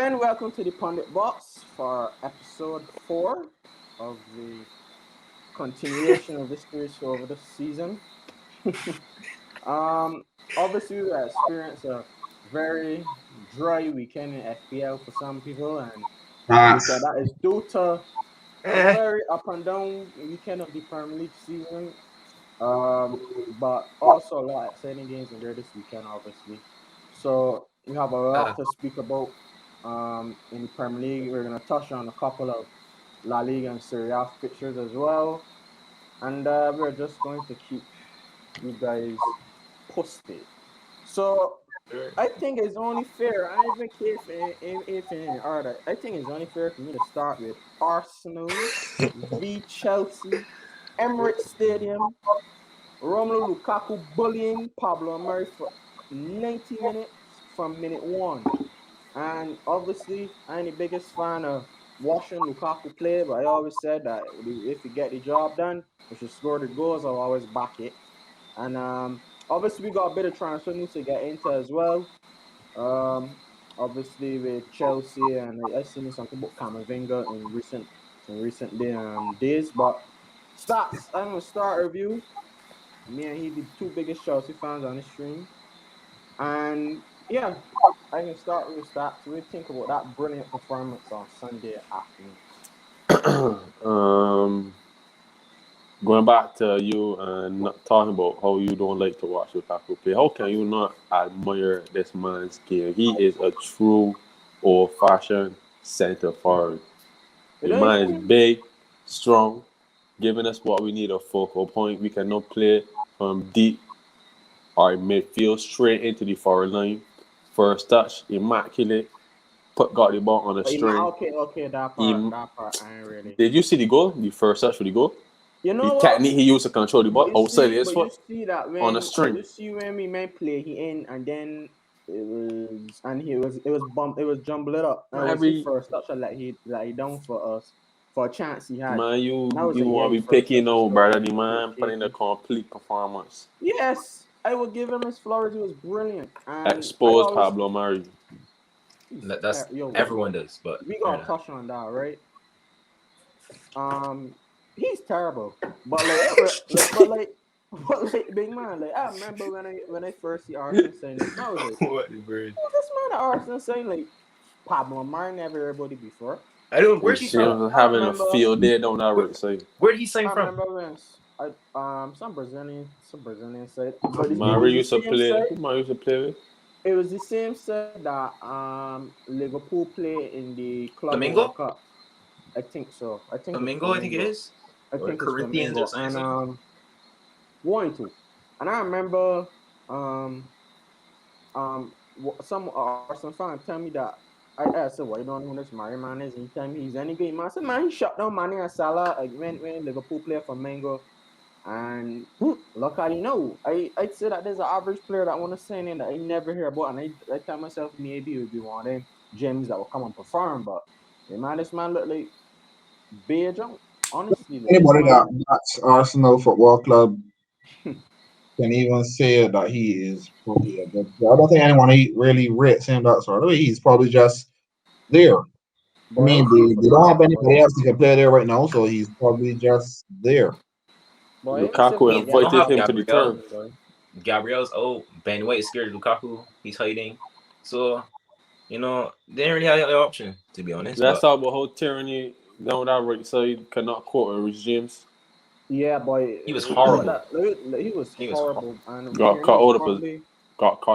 everyone, welcome to the Pundit Box for episode 4 of the continuation of this series over the season. Obviously, we experienced a very dry weekend in FPL for some people, and that is due to a very up and down weekend of the Premier League season. But also a lot of exciting games in there this weekend, obviously. So we have a lot to speak about in the Premier League. We're going to touch on a couple of La Liga and Serie A fixtures as well. And we're just going to keep you guys posted. So I think it's only fair. I don't even care if in order. I think it's only fair for me to start with Arsenal v Chelsea, Emirates Stadium. Romelu Lukaku bullying Pablo Mari for 90 minutes from minute 1. And obviously, I ain't the biggest fan of watching Lukaku play, but I always said that if you get the job done, if you score the goals, I'll always back it. And obviously, we got a bit of transfer news to get into as well. Obviously, with Chelsea, and I've seen something about Camavinga in recent days. But STAXX, I'm going to start a review. Me and he the two biggest Chelsea fans on the stream. And yeah, I can start with STAXX. So we think about that brilliant performance on Sunday afternoon. Going back to you and talking about how you don't like to watch Lukaku play, how can you not admire this man's game? He is a true old-fashioned center forward. The man is big, strong, giving us what we need, a focal point. We cannot play from deep or midfield straight into the forward line. First touch, immaculate. Got the ball on the string. Okay, that part, I ain't really. Did you see the goal? The first touch for the goal? You know the technique he used to control the ball outside his foot you see that when, on the string. You see when we man play, he in and then it was jumbled up. And it was his first touch that he done for us for a chance he had. Man, you want to be picking on brother, the man putting a complete performance. Yes, I will give him his flowers. He was brilliant. And exposed Pablo Mari. That's everyone does, but we gotta touch on that, right? He's terrible, but big man, like I remember when I first see Arsenal saying this, I was like, what this man at Arsenal saying like Pablo Mari never everybody before. I don't. Where's he from? Having a field there, don't know what say. Where did he sign from? I remember when some Brazilian said. Mari used to play. Mari used to play with. It was the same set that Liverpool play in the Club World Cup. I think so. I think Flamingo. I think it is. I think Corinthians or something. And 1-2. And I remember some Arsenal fan tell me that I asked him, why you don't know who this Mari man is? And he tell me he's any great man. I said, man, he shut down Mane and Salah when Liverpool play for Mango. And look how you know. I'd say that there's an average player that want to sign in that I never hear about, and I tell myself maybe it would be one of them gems that will come and perform. But this man look like beige. Honestly, anybody that's Arsenal Football Club can even say that he is probably a good player. I don't think anyone really rates him that sort of way. He's probably just there. I mean, they don't have anybody else who can play there right now, so he's probably just there. Lukaku invited him to the turn. Gabriel's old. Ben White is scared of Lukaku. He's hiding. So, they didn't really have the option, to be honest. Let's talk about how tyranny down that right side cannot quote regimes. Yeah, boy. He was horrible. He was horrible. And got caught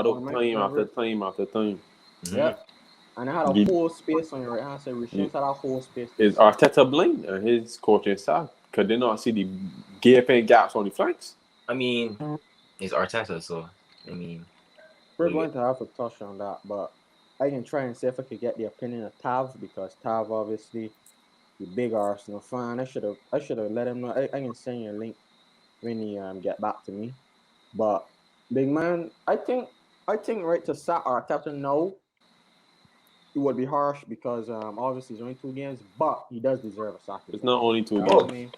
up time after time after time. Mm-hmm. Yeah. And I had a whole space on your right hand side. Regimes had a whole space. Is Arteta blind and his coaching staff? Could they not see the gaping gaps on the flanks? I mean, it's Arteta, so we're going to have to touch on that, but I can try and see if I could get the opinion of Tav, because Tav obviously the big Arsenal fan. I should have let him know. I can send you a link when he get back to me. But big man, I think right to sack Arteta now, it would be harsh because obviously it's only 2 games, but he does deserve a sack. It's not only 2 games.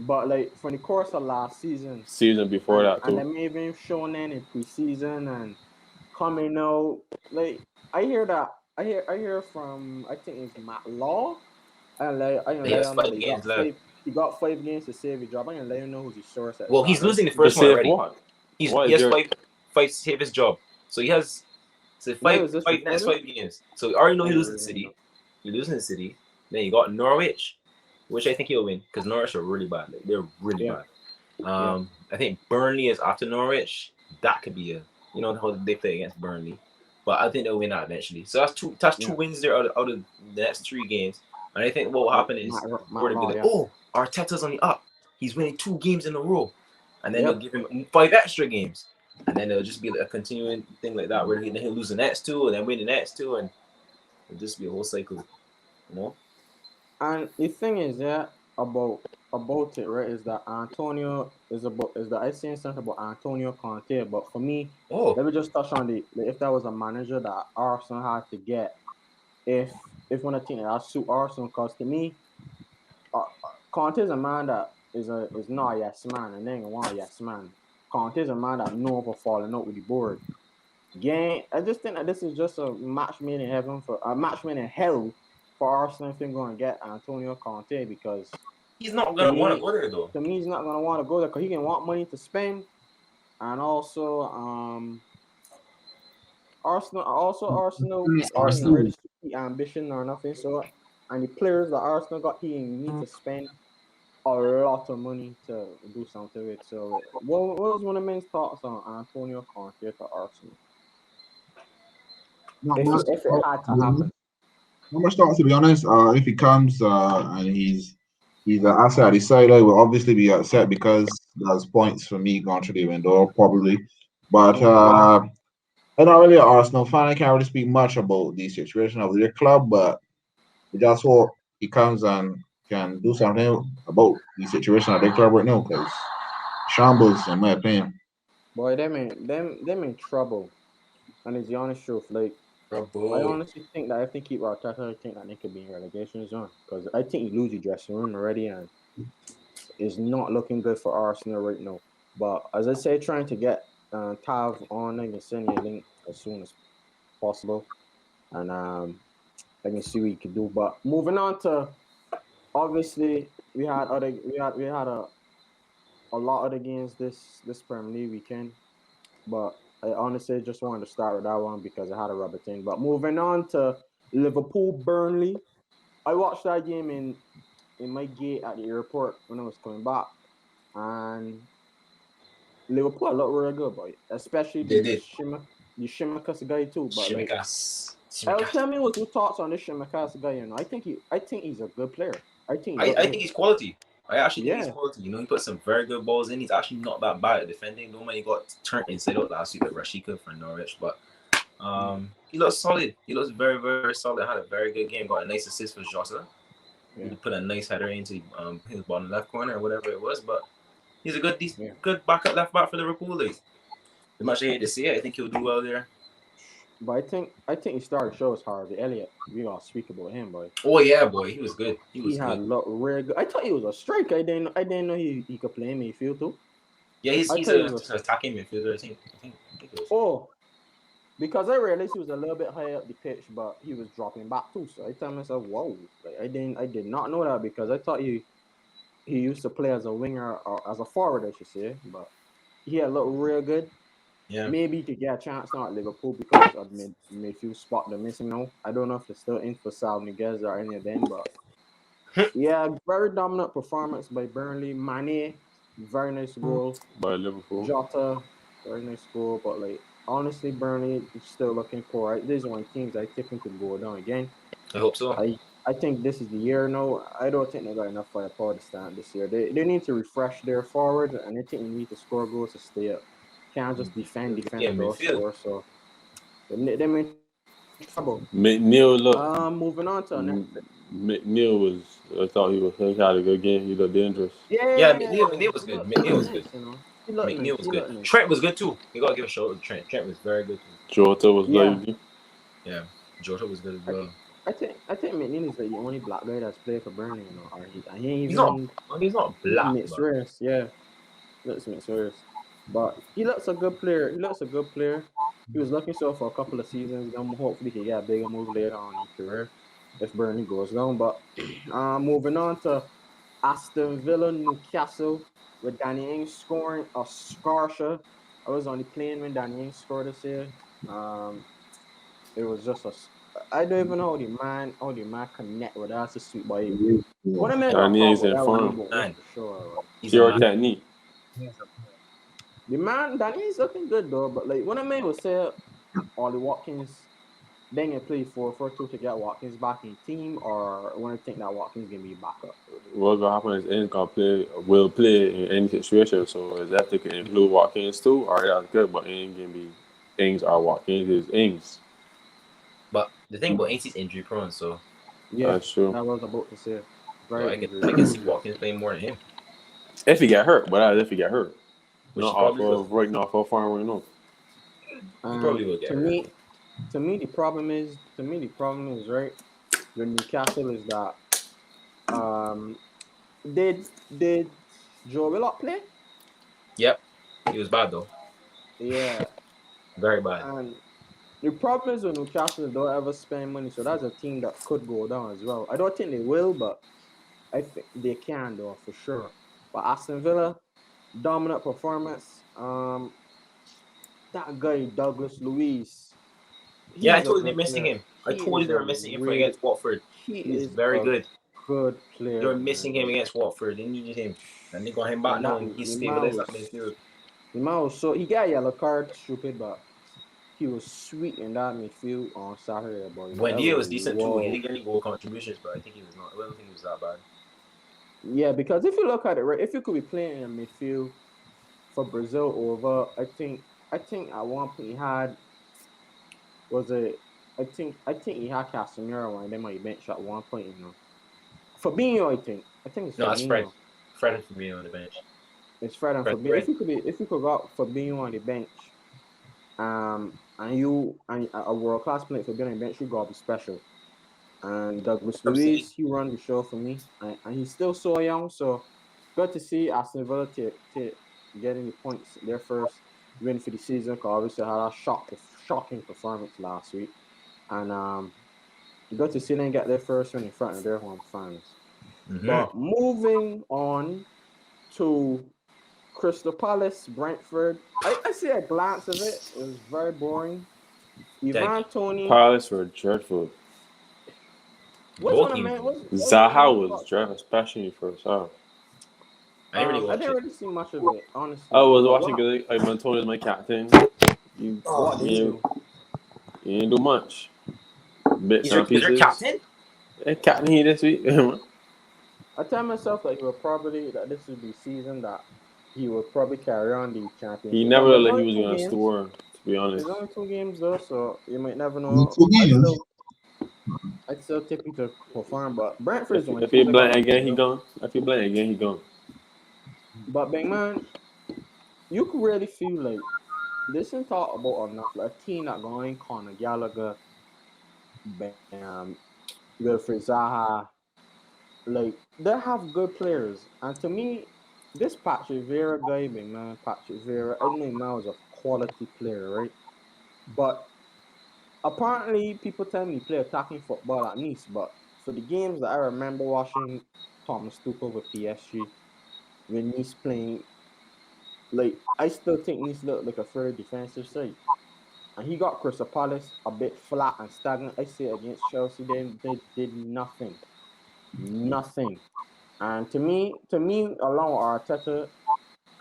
But like for the course of last season before that too, and then even shown in preseason and coming out, like I hear that I hear from I think it's Matt Law. I He has let you know 5 that games left. he got 5 games to save his job. I'm gonna let you know who's his source at the Well, top, he's right? losing the To first one save already. what? He What is has your? five to save his job. So he has When was this five next recorded? 5 games. So you already know I he didn't loses the really know. city. He loses the city. Then you got Norwich, which I think he'll win because Norwich are really bad. Like, they're really Yeah, bad. yeah, I think Burnley is after Norwich. That could be how they play against Burnley, but I think they'll win that eventually. So that's two yeah. wins there out of the next 3 games. And I think what will happen is Matt Gordon will Law, be like, yeah, oh, Arteta's on the up. He's winning 2 games in a row, and then they'll yep. give him 5 extra games, and then it'll just be like a continuing thing like that where he'll lose the next 2 and then win the next 2, and it'll just be a whole cycle, you know. And the thing is, yeah, about it, right, is that Antonio is the I saying something about Antonio Conte, but for me, Oh, let me just touch on the if there was a manager that Arsenal had to get, if one of the team that suit Arsenal, because to me, Conte is a man that is not a yes man, and then want a yes man. Conte is a man that know for falling out with the board. Gang, I just think that this is just a match made in heaven for a match made in hell for Arsenal if they're going to get Antonio Conte, because he's not to gonna want to me, go there though. he's not going to want to go there because he can want money to spend, and also Arsenal It's ain't Arsenal. ready to see ambition or nothing. So, and the players that Arsenal got, he need to spend a lot of money to do something with. So, what was one of men's thoughts on Antonio Conte to Arsenal Not much. if it had to happen? Not much thoughts, to be honest. If he comes and he's an asset at his side, I will obviously be upset because there's points for me going through the window probably. But I'm not really an Arsenal fan. I can't really speak much about the situation of their club, but we just hope he comes and can do something about the situation of their club right now because shambles, in my opinion. Boy, them in trouble. And it's the honest truth. Like, I Bravo. honestly think that if they keep Arteta, I think that they could be in relegation zone because I think he lose the dressing room already, and it's not looking good for Arsenal right now. But as I say, trying to get Tav on, I can send you a link as soon as possible, and I can see what you can do. But moving on to, obviously we had a lot of the games this Premier League weekend, but I honestly just wanted to start with that one because I had a rubber thing. But moving on to Liverpool Burnley, I watched that game in my gate at the airport when I was coming back, and Liverpool looked really good, boy. Especially They did. The Shimakas guy too. But like, Shimikas. tell me what your thoughts on this Shimakas guy. You know, I think he's a good player. I think he looked I good. think he's quality. I actually think he's Yeah, quality. He put some very good balls in. He's actually not that bad at defending. Normally he got turned inside out last week with Rashika for Norwich, but he looks solid. He looks very, very, very solid. Had a very good game. Got a nice assist for Jota. He yeah, put a nice header into his bottom left corner or whatever it was. But he's a yeah. good backup left back for Liverpool. Like, as much as I hate to see it, I think he'll do well there. But I think he started to show us Harvey Elliott. We gotta speak about him, boy. Oh yeah, boy, he was good. He He was had good. looked real good. I thought he was a striker. I didn't know he could play midfield too. Yeah, I he's thought he a was attacking midfielder. I think it was. oh, because I realized he was a little bit higher up the pitch, but he was dropping back too. So I tell myself, whoa, like I did not know that because I thought he used to play as a winger or as a forward, I should say. But he had looked real good. Yeah. Maybe he could get a chance now at Liverpool because of midfield spot they're missing now. I don't know if they're still in for Sal Niguez or any of them, but yeah, very dominant performance by Burnley. Mane, very nice goal. By Liverpool. Jota, very nice goal. But like honestly, Burnley is still looking poor. Right? This is one teams I tipping to go down again. I hope so. I think this is the year now. I don't think they got enough firepower to stand this year. They need to refresh their forward, and I think they need to score goals to stay up. Can't just defend, Yeah, and don't midfield. score. So they in trouble. McNeil look. Moving on to next. McNeil was. I thought he had a good game. He looked dangerous. Yeah, Yeah, McNeil was good. he McNeil looked was good. nice, you know. He looked nice. McNeil was He good. looked nice. Trent was good too. You gotta give a shout out to Trent. Trent was very good too. Jota was Yeah, lively. Yeah, Jota was good as I, well. I think McNeil is like the only black guy that's played for Burnley, you know. Or he ain't He's not. even He's not black, mixed but race. Yeah, looks mixed race. But he looks a good player. He looks a good player. he was looking so for a couple of seasons. Hopefully he get a bigger move later on in his career if Burnley goes down. But moving on to Aston Villa, Newcastle, with Danny Ings scoring a scorcher. I was only playing when Danny Ings scored this year. It was just I don't even know how the man connect with us to sweet boy. What I meant to Danny talk Ings about in that one form. about this Man, for sure. Right? he's Pure a man. technique. The man Danny is looking good though, but like what I meant was say Ollie Watkins then you play 4-4-2 to get Watkins back in team, or when I think that Watkins gonna be back up. What's gonna happen is Ings will play in any situation. So is that they can include Watkins too? All right, that's good, but it ain't gonna be Ings or Watkins. It's Ings. But the thing about Ainsley's injury prone, so Yeah, That's true. that was about to say. so Very injury. I can see Watkins playing more than him, If he get hurt, but if he get hurt, which not he off probably will. of right now for farm right now. He probably will get To hurt. me, the problem is right with Newcastle is that did Joe Willock play? Yep, he was bad though, Yeah, very bad. and the problem is with Newcastle they don't ever spend money, so that's a team that could go down as well. I don't think they will, but I think they can though for sure. But Aston Villa, dominant performance. That guy Douglas Luiz, Yeah, I he's a told you they're good missing player. him. I He told you is they a were missing him for really against Watford. he He's is very a good. good They were player, missing man. him Like, against Watford. They needed him, and they got him back and now, that and he's the man stabilized was that midfield. so he got a yellow card, stupid, but he was sweet in that midfield on Saturday, boy. That Buendia was was decent too. He wow. didn't get any goal contributions, but I think he was not. I don't think he was that bad. Yeah, because if you look at it, right, if you could be playing in midfield for Brazil over, I think at one point he had was it I think he had Casemiro and then my bench at one point, Fabinho, I think it's No, that's Fred. Fabinho. Fred and Fabinho on the bench. It's Fred and Fred, Fabinho. Fred. If you could got Fabinho on the bench, and a world class player for being on the bench, you gotta be special. And Douglas I'm saying. Luiz, he run the show for me, and he's still so young. So good to see Aston Villa to getting the points their first win for the season. Cause obviously had a shocking performance last week, and good to see them get their first win in front of their home fans. Mm-hmm. But moving on to Crystal Palace, Brentford. I see a glance of it. It was very boring. Like Ivan Tony. Palace were dreadful. What's both one of teams. man? What's one of Zaha man was thoughts? dreadful, especially for Zaha. I didn't really I watch didn't it. really see much of it, I honestly. was But watching because like Montoni's my captain. You, what did he you, do? you ain't do much. Bits He's your, and he's your pieces. captain. Captain he this week. I tell myself that that this would be season that he would probably carry on the He championship. never But looked there's like he only was two gonna games. store, to be honest. There's only two games though, so you might never The know. two games. I'd still tip him to perform, but Brentford is If the only if he team that got blank my again, he attention. gone. If he blank again, he gone. But big man, you could really feel like this isn't talk about enough. Like a team that going Conor Gallagher, Wilfred Zaha, like they have good players. And to me, this Patrick Vieira guy, big man, Patrick Vieira, I know man was a quality player, right? But apparently, people tell me he play attacking football at Nice. But for the games that I remember watching Thomas Tuchel with PSG, when Nice playing, like I still think Nice looked like a very defensive side. And he got Crystal Palace a bit flat and stagnant. I say against Chelsea, they did nothing, nothing. And to me, along with Arteta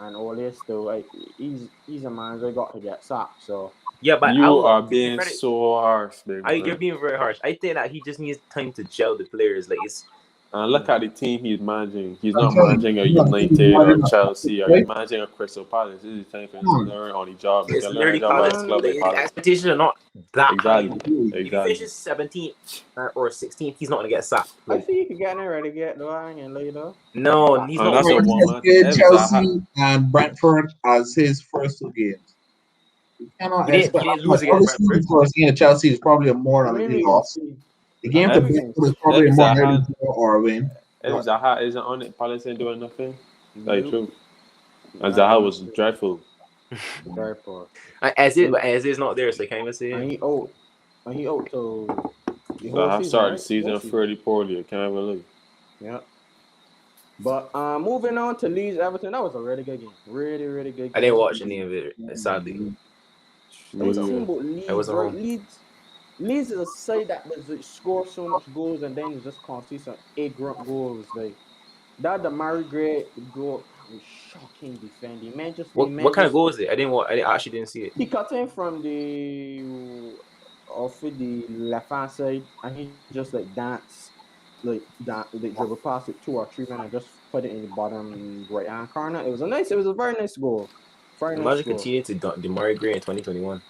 and Ole, still like he's a man that got to get sacked. So Yeah, but I You will are give you being credit. so harsh, big You're man. being very harsh. I think that he just needs time to gel the players. Like it's And look at the team he's managing. He's I'm not telling managing a you, United or Chelsea or he's managing a Crystal Palace. This is time for him to learn on the job. He it's can learn a literally job at Palace. a man, club like The Palace. expectations are not that high. Exactly. If he Exactly. finishes 17th or 16th, he's not gonna get sacked. I Like think he could get in there ready to get though. I ain't gonna lie though. no, Pat- he's And not that's a world. one He man thing. played If Zaha, Chelsea and Brentford as his first two games. You cannot He expect that didn't much. lose against Obviously, Brentford. his first game at Chelsea is probably a more Let than me a read and loss. see. The Let game me to if read and Brentford is see. probably if a more nearly Zaha draw or a win. if But Zaha isn't on it, Palace ain't doing nothing. Like Nope. true. And I Zaha want was to. dreadful. Very poor. As is not there, so I can't even say And it. he out. And he out till the So whole I season, started the right? season Whole season. fairly poorly. I can't believe. Yeah. But moving on to Leeds Everton, that was a really good game. Really, really good game. I didn't watch any of it, sadly. I was saying Yeah. about I Leeds, wasn't right? home. Leeds is a side that does score so much goals and then you just concede some ignorant goals. Like that the Murray Gray goal, that was shocking defending. What kind of goal was it? I actually didn't see it. He cut in from the off of the left hand side and he just like they dribble past it 2 or 3 men and just put it in the bottom right hand corner. It was a very nice goal. Very nice Imagine goal. continuing to Demari Gray in 2021.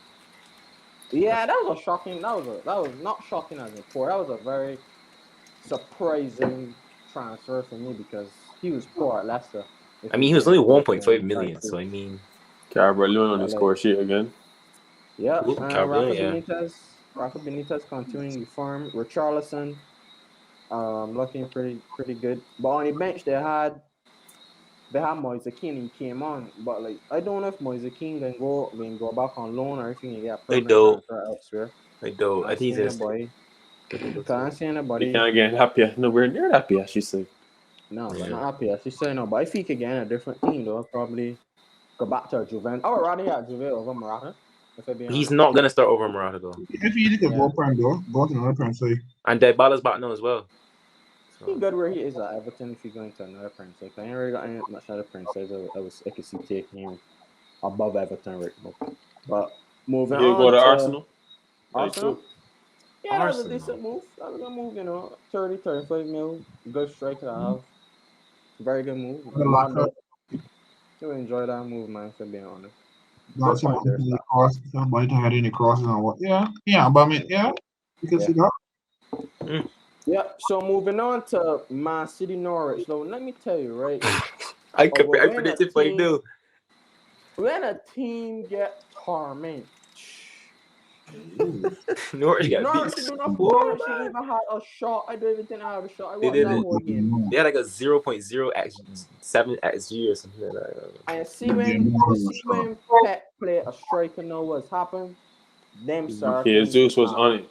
Yeah, that was a shocking. That was not shocking as in poor. That was a very surprising transfer for me because he was poor at Leicester. I mean, he was only 1.5 million, so I mean, Carvalho on the score sheet again. Yeah, Carvalho, yeah. Rafa Benitez continuing the form. Richarlison, looking pretty good. But on the bench they had Moise Kean. He came on, but like I don't know if Moise Kean can go back on loan or if he can get a permanent transfer elsewhere. I don't. I think he's anybody. Can't see anybody. He can't get happy. Nowhere near happy, as you say. No, but not happy. As you say, no. But if he could get in a different team, though, probably go back to Juventus. I would rather have Juve over Morata. He's not gonna start over Morata though. If he could go prime though, go to another prime side. And Dybala's back now as well. So. He's good where he is at Everton. If he's going to another prime side, I ain't really got any much other prime sides. I could see taking him above Everton right now. But moving on. You go to Arsenal. Arsenal. Yeah, that was a decent move. That was a good move, you know. 30, 35 mil. Good striker to have. Very good move. You enjoy that move, man, for being honest. Not somebody had any crosses on what? Yeah, but I mean, you can see that. Yeah, so moving on to Man City Norwich. So let me tell you, right? I predicted 5-0. When a team get tormented, Norwich got Norwich beat. Norwich even had a shot. I don't even think I had a shot. I watched that whole game. They had like a 0.0 7 XG or something like that. And see when Pep play a striker know what's happened. Them sir. Jesus was on it.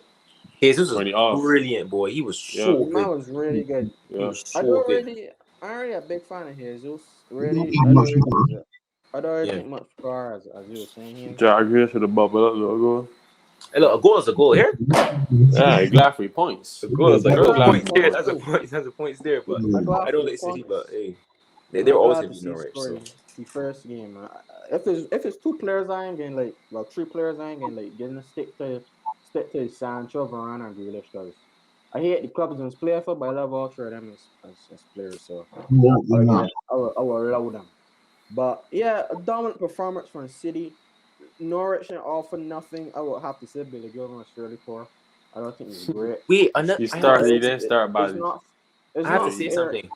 Jesus was brilliant, boy. He was so good. That was really good. Yeah. He was so good. I'm really a big fan of Jesus. Really, I don't really think much far as you were saying. Jagger should have bubbled up a little. Hey, look, a goal is a goal here. Yeah, glad 3 points. A goal is a point there. That's a point there, but I don't like City, but hey, they're always gonna be Norwich. So. The first game, if it's 2 players, I ain't getting 3 players, I ain't getting stick to Sancho, Varane, and Grealish because I hate the clubs and play for, but I love all 3 of them as players. So I will allow them. But yeah, a dominant performance from City. Norwich and all for nothing. I would have to say Billy Gilman was fairly poor. I don't think he was great. Wait, he didn't start badly. I have to say something.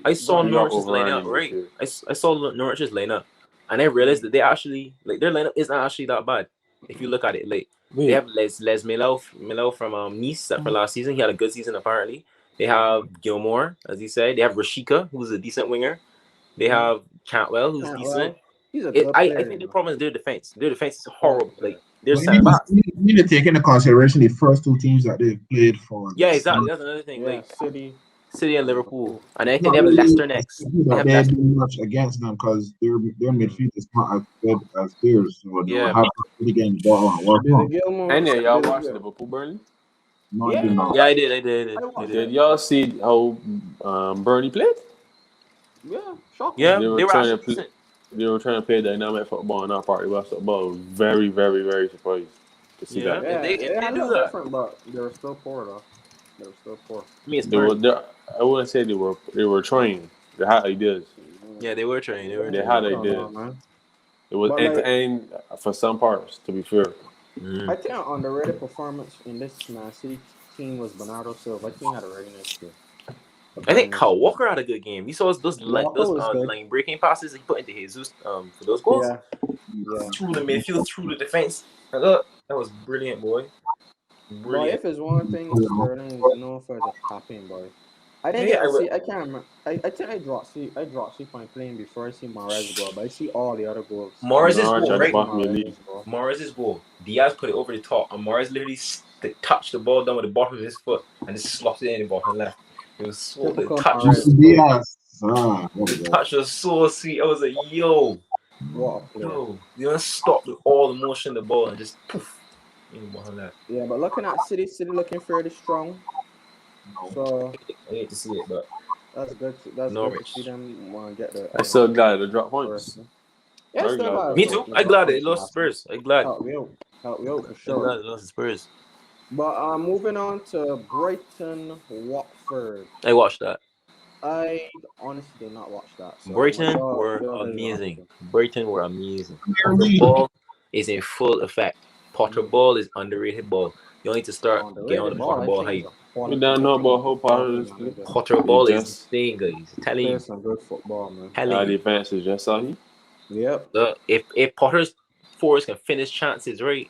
I saw Norwich's lineup, right? I saw Norwich's lineup, and I realized that they actually their lineup isn't actually that bad. If you look at it, they have Les Millau from Nice for last season. He had a good season apparently. They have Gilmore, as you said. They have Rashika, who's a decent winger. They have Cantwell, who's decent. He's a good player. I think the problem is their defense. Their defense is horrible. They're center backs. You need to take into consideration the first 2 teams that they've played for. Yeah, exactly. That's another thing. City and Liverpool, and I think they have Leicester next. They have too much against them because their midfield is not as good as theirs. So they have to get the ball and work on. And y'all watched Liverpool Burnley? Yeah, I did. Did y'all see how Burnley played? Yeah, shocking. Yeah, they were trying to play dynamic football in our party. But very, very, very surprised to see that. Yeah, they do that. Different, but they were still poor though. I mean, I wouldn't say they were trying. They had ideas. Yeah, they were trying. They had ideas. It was end for some parts, to be fair. I think an underrated performance in this Man City team was Bernardo Silva. I think he had a really nice game. I think Kyle Walker had a good game. You saw those line breaking passes he put into Jesus for those goals. Yeah. Through the midfield, through the defense. Look, that was brilliant, boy. Boy, if it's one thing Sterling is known for, is a tapping, boy. I didn't Yeah, get to see. I can't remember. I think I dropped sleep on playing before I see Mahrez go, but I see all the other goals. Morris's Norwich goal, at the right? bottom of the league. Morris's goal. Diaz put it over the top, and Morris literally touched the ball down with the bottom of his foot and just slotted it in the bottom left. It was so the Typical touch. Mahrez. Yes. The touch was so sweet. I was like, yo, What a player. you don't stop with all the motion of the ball and just poof in the bottom left. Yeah, but looking at City looking fairly strong. So I hate to see it, but that's good. That's good Norwich. to see them want to get the. I still glad to drop points. Yeah, Very still glad. got me too. I'm glad they lost Spurs. I'm glad. Help me out for I'm glad sure. they lost the Spurs. But moving on to Brighton Watford. I watched that. I honestly did not watch that. So Brighton your were visual amazing. reaction. Brighton were amazing. Potter ball is in full effect. Potter ball is underrated ball. You need to start getting on the Potter ball hype. We don't know about how Potter is playing. Potter ball is just insane, guys. Telling Play you. some good football, man. our Telling you. defense is just out here. Yep. If Potter's forwards can finish chances, right?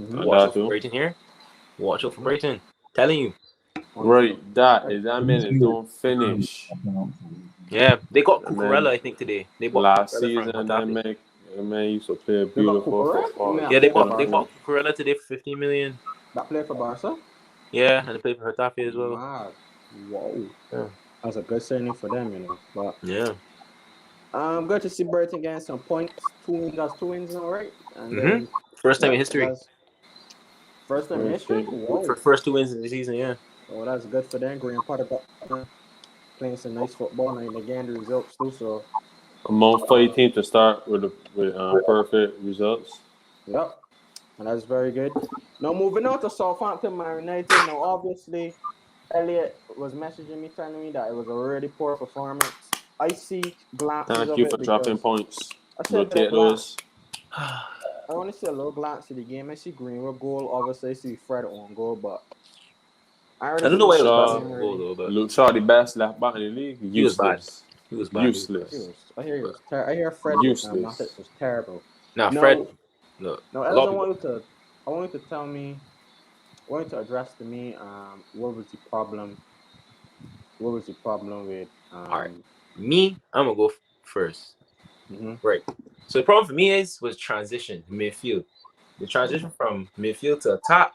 Mhm. Watch out for Brighton here. Watch out for Brighton. Telling you. Right, that man is don't finish. Yeah, they got And Cucurella, then I think, today. They bought last Cucurella season, from that Getafe. man used to play They got beautiful Cucurella? football. Yeah, Yeah, they bought Barca. Cucurella today for 15 million. That played for Barca? Yeah, and they played for Getafe as well. Mad. Whoa. Yeah. That's a good signing for them, you know. But Yeah. I'm good to see Brighton getting some points. 2 wins, that's 2 wins now, right? And then First time in history. First time in history? Whoa. For first 2 wins in the season, yeah. So that's good for them. Graham Potter got playing some nice football and again the results too. So Among 5 teams to start with perfect results. yep. And that's very good. Now moving on to Southampton Man United. Now obviously Elliot was messaging me telling me that it was a really poor performance. I see glances Thank of you it for dropping because points. I said Rotate those. I want to see a little glance of the game. I see Greenwood goal. Obviously, I see Fred on goal, but I don't know why it was passing really. goal though, but Luke Shaw, the best left back in the league. he was bad. Useless. He was bad. Useless. I hear he was I hear Fred Useless. was terrible. Nah, No, Fred. Look, no, I want you to tell me. I want you to address to me. What was the problem? What was the problem with? all right. Me, I'm gonna go first. Right. So the problem for me was transition midfield. The transition from midfield to attack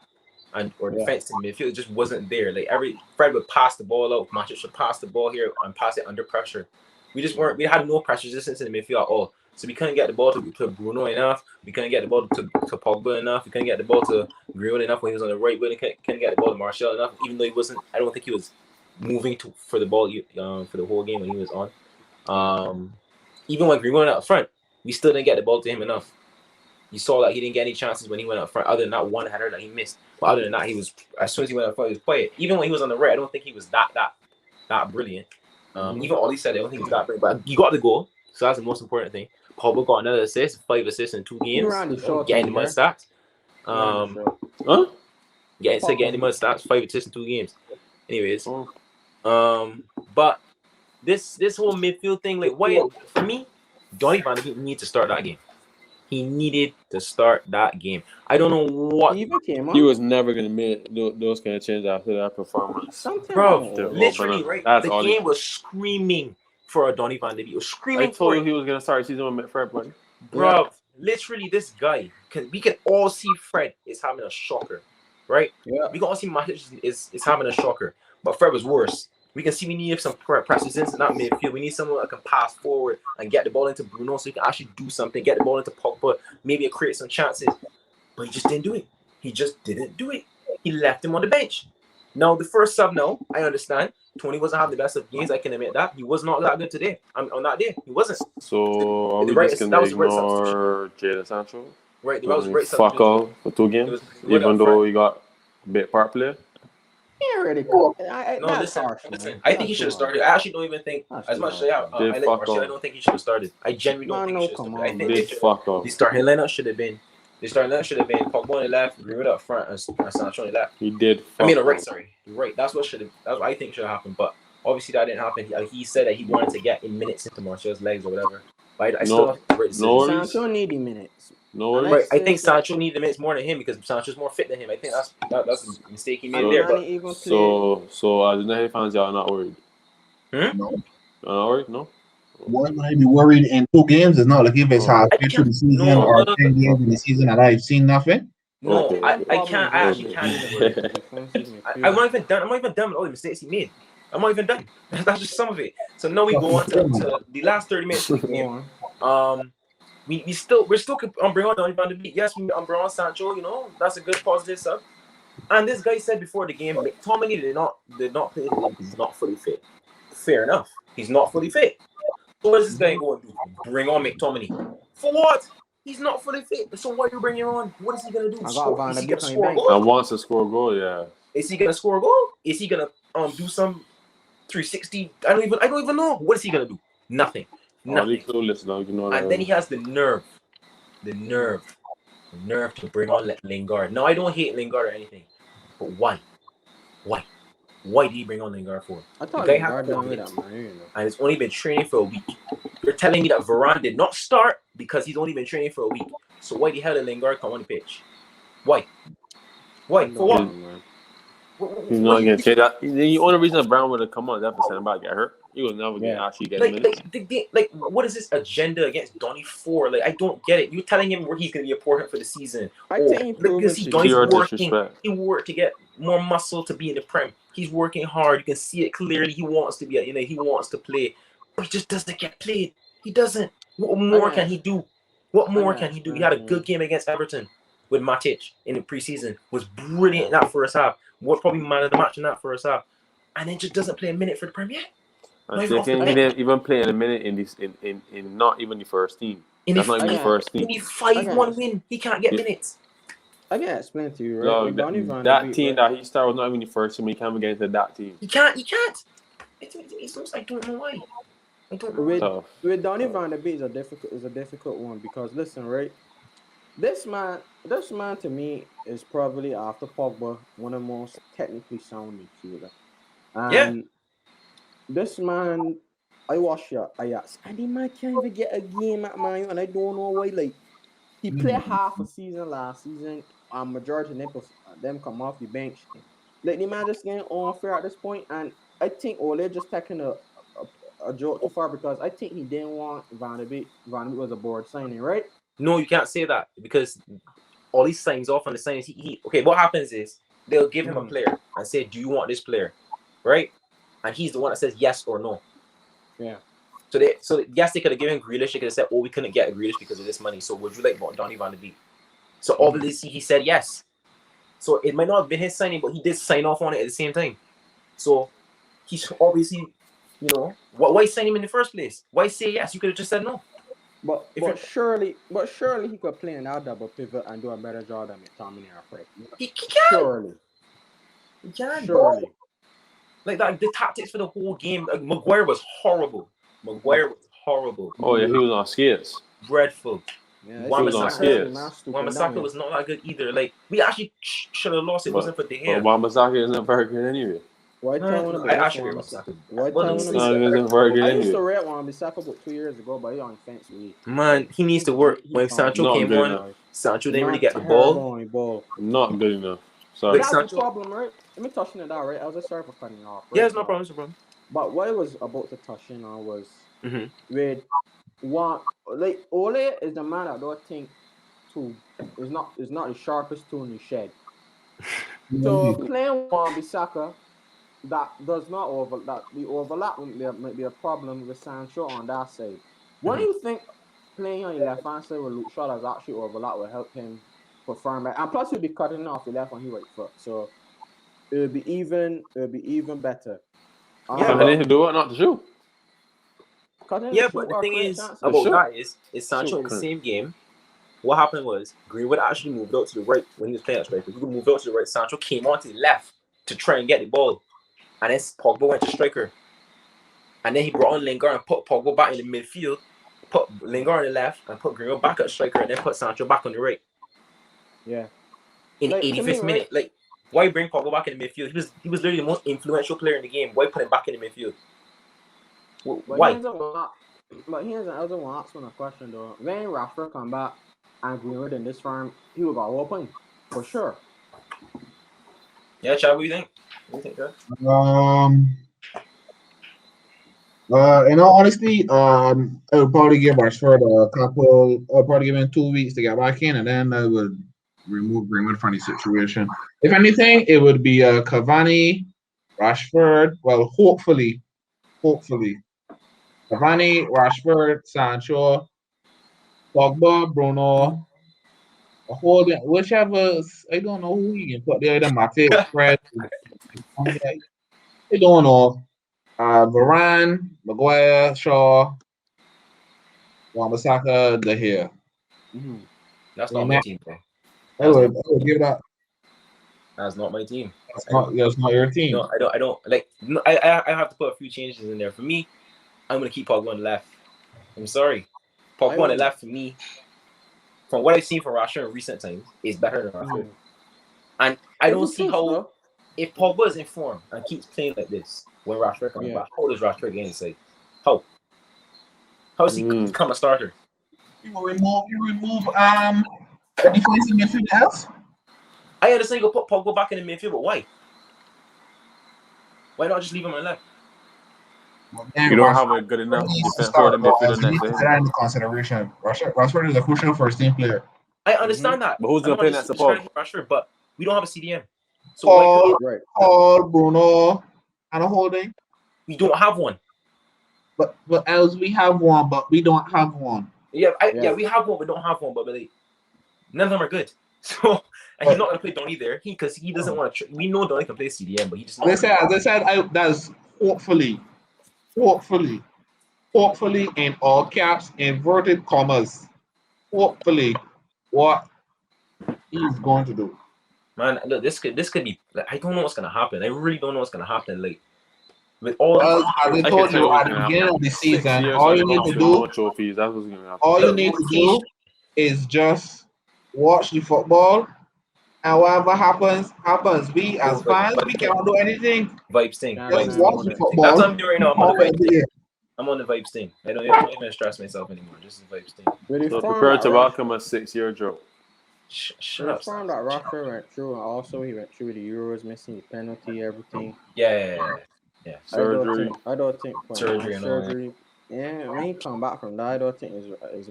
or defense to midfield just wasn't there. Like Fred would pass the ball out, Matic should pass the ball here and pass it under pressure. We had no pressure resistance in the midfield at all. So we couldn't get the ball to Bruno enough. We couldn't get the ball to Pogba enough. We couldn't get the ball to Greenwood enough when he was on the right. We couldn't get the ball to Martial enough, even though he wasn't. I don't think he was moving for the ball for the whole game when he was on. Even when Greenwood went up front, we still didn't get the ball to him enough. You saw that he didn't get any chances when he went up front, other than that one header that he missed. But other than that, he was as soon as he went up front, he was quiet. Even when he was on the right, I don't think he was that brilliant. Even Ollie said it, I don't think he was that brilliant. But he got the goal, so that's the most important thing. Pogba got another assist, 5 assists in 2 games. Getting the mud stats. Getting the mud stats, 5 assists in 2 games. Anyways, but this whole midfield thing, like, why for me, Donny van de Beek needed to start that game. He needed to start that game. I don't know what. He was never going to make those kind of changes after that performance. Bro, literally, right? The game was screaming for a Donny van de Beek. It was screaming. I told you he was going to start season with Fred, buddy. Bro, literally, this guy, we can all see Fred is having a shocker, right? Yeah. We can all see Matic is having a shocker, but Fred was worse. We can see we need some presence in that midfield. We need someone that can pass forward and get the ball into Bruno so he can actually do something, get the ball into Pogba, maybe create some chances. But he just didn't do it. He just didn't do it. He left him on the bench. Now, the first sub, no, I understand. Tony wasn't having the best of games. I can admit that. He was not that good today. On that day, he wasn't. So, are we just going to ignore Jadon Sancho? Right, that was right. Fuck off for 2 games, even though he got a bit part player. Yeah, really cool. Listen. I think he should have started. I actually don't even think, as much as I like Martial, I don't think he should have started. I genuinely don't think he should have started. I think the starting lineup should have been Pogba on the left, Greenwood up front, and Sancho on the left. He did. Right. Sorry, right. That's what I think should have happened. But obviously that didn't happen. He said that he wanted to get in minutes into Martial's legs or whatever. But I still don't think Sancho needed minutes. Right, I think Sancho needed the minutes more than him because Sancho's more fit than him. I think that's a mistake he made there. But so as United fans, y'all are not worried. No. Norwich, no. Why would I be worried in 2 games? It's not like if it's Oh, I halfway through can't. the season No, or no, no, 10 games in the season and I've seen nothing. no. okay, Main I problem can't. I with actually him can't is even. his defensive I'm midfield. not even done. I'm not even done with all the mistakes he made. I'm not even done. That's just some of it. So now we go on to the last 30 minutes of the Go game. on. We're still bring on Donny van de Beek. Yes, we bring on Sancho. You know, that's a good positive stuff. And this guy said before the game, McTominay did not play the game because he's not fully fit. Fair enough. He's not fully fit. So what is this guy going to do? Bring on McTominay. For what? He's not fully fit. So why are you bringing him on? What is he going to do? I got Van Is de he Beek going to on your score a bench. I goal? wants to score a goal. Yeah. Is he going to score a goal? Is he going to do some 360? I don't even know. What is he going to do? Nothing. Already Nothing. clueless now. You know And then he has the nerve to bring on Lingard. No, I don't hate Lingard or anything. But why? Why did he bring on Lingard for? I The thought guy Lingard had done with COVID, that, man. You know. and it's only been training for a week. You're telling me that Varane did not start because he's only been training for a week. So why the hell did Lingard come on the pitch? Why? I For don't what? know, man. He's not getting checked out. The only reason Brown would have come on is if somebody got hurt. He was never getting actually getting minutes. Like, what is this agenda against Donny for? Like, I don't get it. You're telling him where he's going to be important for the season. I think Because Donny's Pure working. disrespect. He worked to get more muscle to be in the Prem. He's working hard. You can see it clearly. He wants to be, he wants to play, but he just doesn't get played. He doesn't. What more can he do? What more can he do? He had a good game against Everton with Matic in the preseason. Was brilliant in that first half. Was probably man of the match in that first half. And then just doesn't play a minute for the Premier. I think he didn't even play in a minute in this in not even the first team. That's not even the first team. In the 5-1 win, he can't get minutes. I can explain to you, right? No, With Donny Van de that Beek, team right? that he started was not even the first team. He can't even get into that team. He can't. I don't know why. I don't know. With Donny Van de Beek is a difficult one because listen, right? This man to me is probably after Pogba one of the most technically sound midfielder. And this man, I watch Ajax, and the man can't even get a game at Man U, and I don't know why. Like he played half a season last season, and majority of them come off the bench. Like the man just getting unfair at this point, and I think Ole just taking a joke too far because I think he didn't want Van de Beek. Van de Beek was a board signing, right? No, you can't say that because all these signs off on the signs. Okay, what happens is they'll give him a player and say, "Do you want this player?" Right? And he's the one that says yes or no. Yeah. So yes, they could have given Grealish. They could have said, "Oh, we couldn't get a Grealish because of this money. So would you like Donny Van de Beek?" So obviously he said yes. So it might not have been his signing, but he did sign off on it at the same time. So he's obviously, why sign him in the first place? Why say yes? You could have just said no. But surely he could play in that double pivot and do a better job than McTominay or Fred. He can. Surely. He can. Surely. Like that, the tactics for the whole game. Maguire was horrible. Oh yeah, he was on skates. Dreadful. Yeah, Wan-Bissaka was not that good either. Like we actually should have lost. It wasn't for De Gea. But Wan-Bissaka isn't very good anyway. I used to rate Wan-Bissaka about 2 years ago, but he on fence with. Man, he needs to work. When Sancho came on, Sancho didn't really get the ball. Not good enough. Sorry. That's the problem, right? Let me touch on that, right? I was just sorry for cutting off. Right? Yeah, it's no problem. But what I was about to touch in on was with one, like Ole is the man that don't think is not the sharpest tool in the shed. So playing Wan-Bissaka that does not the overlap might be a problem with Sancho on that side. What do you think playing on your left hand side with Luke Shaw has actually overlap will help him perform better? And plus he'll be cutting off the left on his right foot. So it'll be even better. Yeah, but then do it not to shoot. Yeah, but the thing is about that is Sancho in the same game. What happened was Greenwood actually moved out to the right when he was playing at striker. He moved out to the right. Sancho came on to the left to try and get the ball. And then Pogba went to striker. And then he brought on Lingard and put Pogba back in the midfield, put Lingard on the left, and put Greenwood back at striker, and then put Sancho back on the right. Yeah. In the 85th minute. Like, why bring Pogba back in the midfield? He was literally the most influential player in the game. Why put him back in the midfield? Why? But here's another one asking a question though. When Rashford come back and Greenwood in this farm, he will go open for sure. Yeah, Chad, what do you think? In all honesty, I would probably give Rashford a couple. I'll probably give him 2 weeks to get back in, and then I would remove Greenwood from the situation. If anything, it would be Cavani, Rashford. Well, hopefully, Cavani, Rashford, Sancho, Pogba, Bruno, a whole whichever. I don't know who you can put there. The Matip, Fred. I don't know. Varane, Maguire, Shaw, Wan-Bissaka, De Gea. Mm-hmm. That's You not my know, team, bro. I That's not. would give that. That's not my team. That's not your team. No, I don't like. No, I have to put a few changes in there. For me, I'm gonna keep Pogba on the left. I'm sorry, Pogba on the left for me. From what I've seen from Rashford in recent times, is better than Rashford. Mm-hmm. And I don't It's see true, how though. if Pogba is in form and keeps playing like this when Rashford comes Yeah. back, how does Rashford get inside? How? How does he become a starter? You remove the defensive midfield else. I understand you go put Pogba back in the midfield, but why? Why not just leave him on the left? You don't have a good enough Needs to defense for the start, midfielder you next need to to take him. that into consideration. Rashford is a crucial first team player. I understand that. But who's I'm gonna not play in that just trying support? to hit Rashford, but we don't have a CDM. So why could Right. Paul, Bruno, and a holding. we don't have one? But else we have one, but we don't have one. Yeah, Yeah. we have one, we don't have one, but like, none of them are good. So and he's not gonna play Donny there. Because he doesn't want to. We know Donny can play CDM, but he just. As I said, that's hopefully, in all caps, inverted commas, hopefully, what he's going to do. Man, look, this could be. Like, I don't know what's gonna happen. I really don't know what's gonna happen. Like with all Well, these, as I I can told tell you you what's at the gonna beginning happen. of the 6 season, years all under you need to Conte, do, no trophies. That's what's gonna happen. all you look, need to rotation. do is just watch the football, and whatever happens, happens. We as fans, we cannot do anything. Vibes thing. Can't do Just Vibes nothing thing. watch about the it. That's football. what I'm doing right now. I'm on the vibes thing. I'm on the vibes thing. I don't even stress myself anymore. Just the vibes thing. With the So form prepare that to welcome a 6-year drought. Shut with the up, form Stas. that Rashford went through, and also he went through the Euros, missing the penalty, everything. Yeah. Surgery. I don't think Surgery and all that. surgery. Yeah, when he come back from that, I don't think is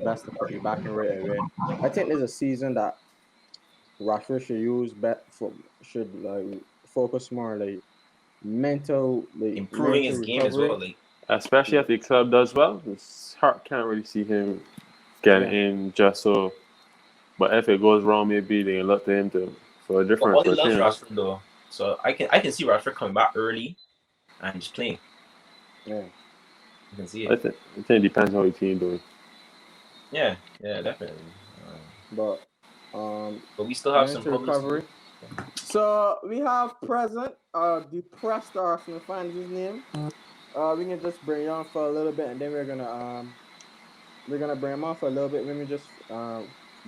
best to put you back in right away. I think there's a season that Rashford should use should like focus more like Improving mental his game as well. recovery. Like Especially if the club does well. His heart can't really see him getting Yeah. in just so. But if it goes wrong, maybe they can look to him for a but difference. Ollie But loves you know, Rashford though. So I can see Rashford coming back early and just playing. Yeah. You can see I it. think it depends how your team doing. Yeah, definitely. But But we still have some mental publicity. recovery. So we have present depressed Arsenal fans. His name. We can just bring you on for a little bit, and then we're gonna bring him on for a little bit. Let me just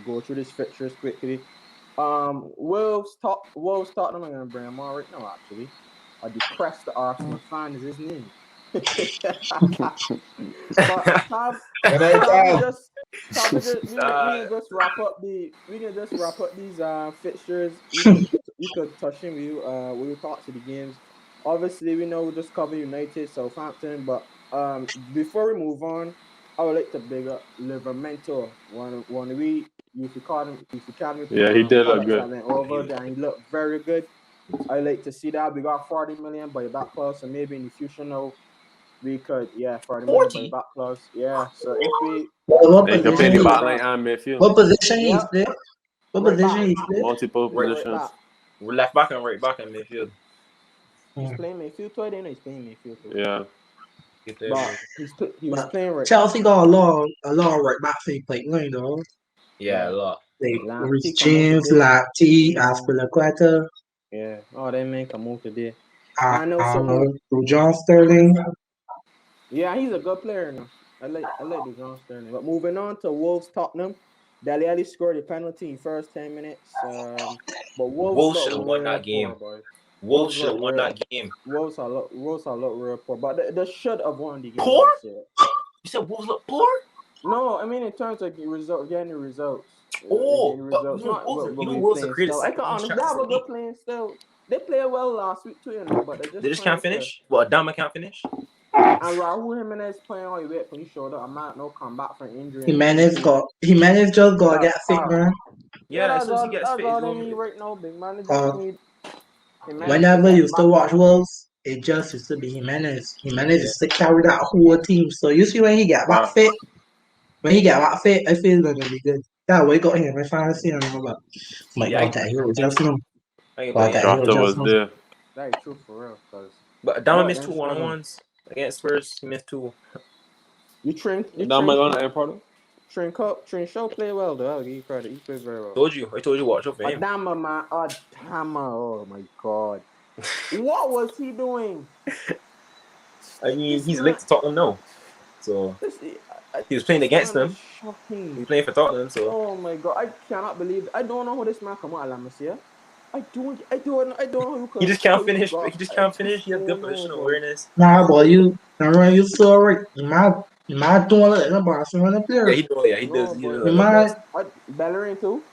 go through these fixtures quickly. Wolves Tottenham. I'm gonna bring him on right now. Actually, a depressed Arsenal fan is his name. But Tab, we can just wrap up these fixtures. You could touch him. We will talk to the games. Obviously, we know we just cover United, Southampton, but before we move on, I would like to big up Livermento. One we youth academy Yeah, he did look product good. that went over there, and he looked very good. I like to see that. We got 40 million by back clause, so maybe in the future now we could 40 million by 40. back clause. Yeah. So if we What They can play position in the he? back line and midfield, What position he yeah, play? What right back. position he play? multiple Right, Right positions. back. we're left back and right back in midfield. He's playing midfield too. I didn't know he's playing midfield too. Yeah, Get there, But bro. he was But playing right. Chelsea got a lot of right back for the pipeline though. Yeah, a Yeah. lot. Like Lamptey Rich come out James, today. Lati, Yeah. Aspilicueta, Yeah. Oh, they man come out today. And also John Sterling. yeah, he's a good player now. I like the John Sterling. But moving on to Wolves Tottenham. Dele Alli scored a penalty in first 10 minutes. But Wolves Wolves look should have won real that poor, game. boy. Wolves should Look have won real. that game. Wolves are look real poor. But they should have won the game, I Poor? would say. You said Wolves look poor? No, I mean in terms of getting the results. Oh, Getting the but results. Not but we Wolves are playing created still. I second can most honestly they chances have in a the league. good playing still. They played well last week too, but they're They just just can't trying to finish. Well, Adama can't finish. And Raul Jimenez playing all the way when he showed up. I might no come back from injury and everything. Jimenez just got That's get fit, all. man. Yeah, Yeah, as soon as he gets that's fit, he's all they going need to. right now, big man. They just Uh, need Jimenez to Whenever get you used back to watch on. Wolves, it just used to be Jimenez. Jimenez Yeah. used to carry that whole team. So you see when he got back Right. fit, I feel gonna be good. That way got him. I finally see him, but my Yeah, God, that hero I, just him. I ain't God, playing. that hero Jota just was him. there. That is true for real, cause But I Dama like missed them two struggling. 1-on-1s against Spurs. He missed two. You That might train go to end product. Train Show play well though. I'll give you credit. He played very well. I told you, watch out for him. Adama, man. Adama. Oh my god. What was he doing? I mean, This he's man, linked to Tottenham now, so this, he was playing this against man is them. shocking. He's playing for Tottenham, so Oh my god, I cannot believe it. I don't know how this man come out of Lamas. I don't know he just how can't you finish. got. He just I can't just finish. He has good don't know, positional boy. awareness. Nah, boy, you saw right. You might doing like the Barcelona Yeah, player. he do. Yeah, he does. No, He boy. does You like that might, boss. Bellerin too.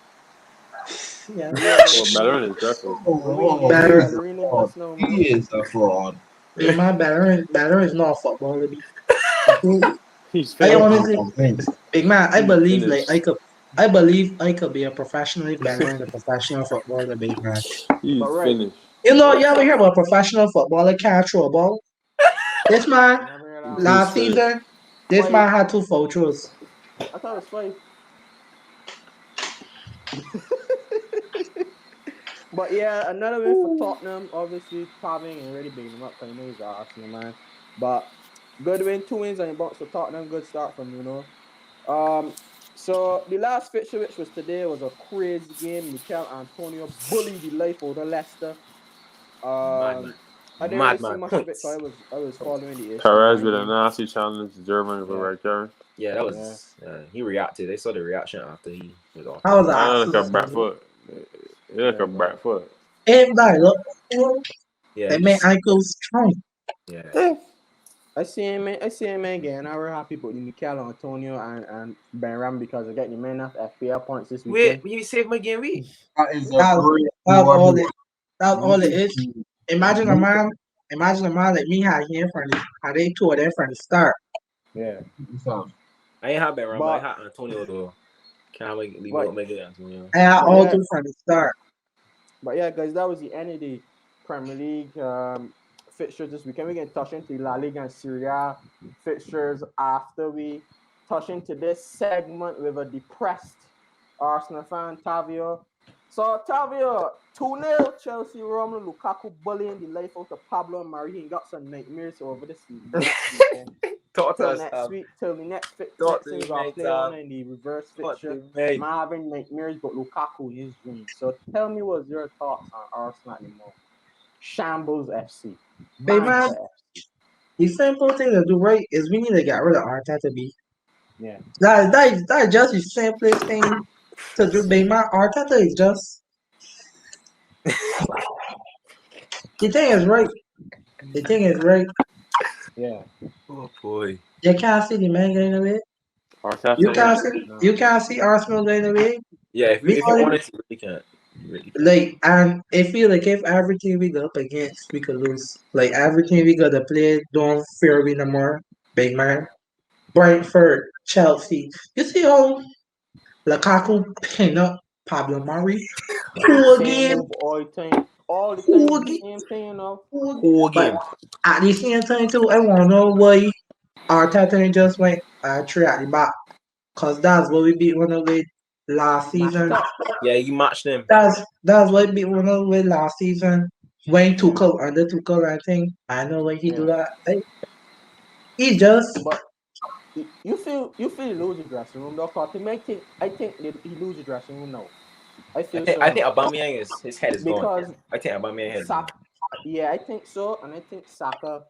yeah, What we are gonna Well, see? better is definitely. Oh, What we better. he's a Bellerin in fraud. just now, man. He is a fraud. You might better is not a footballer. He's I I'm finished. not honestly, convinced. big man, I He's believe like finished. I believe I could be a professionally better than a professional footballer, big man. But He's right, finished. You know, you let's ever talk. hear about a professional footballer can't throw a ball? This man Never heard that one. He's last finished. season, this Five. man had 2 foul throws. I thought it was five. But yeah, another win for Tottenham. Obviously, Paving and already bigging him up because I know he's an Arsenal man. But good win, 2 wins on your box for Tottenham. Good start from So the last fixture, which was today, was a crazy game. Mikel Antonio bullied the life out of Leicester. Madman, I didn't really see madman much of it points. because I was following the AC Perez Milan with a game. nasty challenge to Germany with a Yeah, red card. Yeah, that yeah. was. He reacted. They saw the reaction after he was off. That was an I don't like a absolute back bully. foot. It like a Yeah, back but foot. Hey, guy, look, Yeah, they he make just. ankles strong. Yeah. I see him again. I were happy with the Mikel Antonio and Ben Ram because they're getting enough FPL points this Wait, weekend. you saved my game week. That is a That's great that's reward. all it. That's You all it need is. to Imagine a make man. Imagine a man like me had him from the, had they two of them from the start. Yeah, yourself. I ain't had Ben Ram, but I but had Antonio though. Can't leave but out make it Antonio. I had but all yeah, two from the start. guys, that was the end of the Premier League fixtures this weekend. We're gonna touch into La Liga and Serie A fixtures after we touch into this segment with a depressed Arsenal fan, Tavio. So Tavio, 2-0 Chelsea, Romelu Lukaku bullying the life out of Pablo and Marie. He got some nightmares over this next weekend. Talk to Till us, next week, till the Talk next to thing we me, gotta mate, play on in the reverse Talk fixture. to me. Man having nightmares, but Lukaku in his dreams. So tell me what's your thoughts on Arsenal anymore? Shambles FC. Big man, Banter FC. the simple thing to do right is we need to get rid of Arteta. B. Yeah. That is just the simplest thing to do. Big man, Arteta is just the thing is right. The thing is right. Yeah. Oh boy. You can't see the man getting away. You Arteta can't is. see. No. You can't see Arsenal getting away. Yeah, We if you're only honest, you really can't. You really can't. like, and I feel like if everything we go up against, we could lose. Like everything we got to play, don't fear we no more. Big man, Brentford, Chelsea. You see how Lukaku pin up Pablo Mari? Who Same again? move all the time. All the Who time, again? same thing, Who again? Whole But game. at the same time too, I want to know why Arteta just went three at the back. Cause that's what we beat one of with last mash it season. up. Yeah, you matched them. That's what we beat one of with last season. Wayne Tuchel under Tuchel, I think. I know why he do Yeah. that. He just But you feel he lose the dressing room though, cause I think that he lose the dressing room now. I feel so I think now. Aubameyang is his head is gone. Because I think Aubameyang head is gone. Saka, yeah, I think so, and I think Saka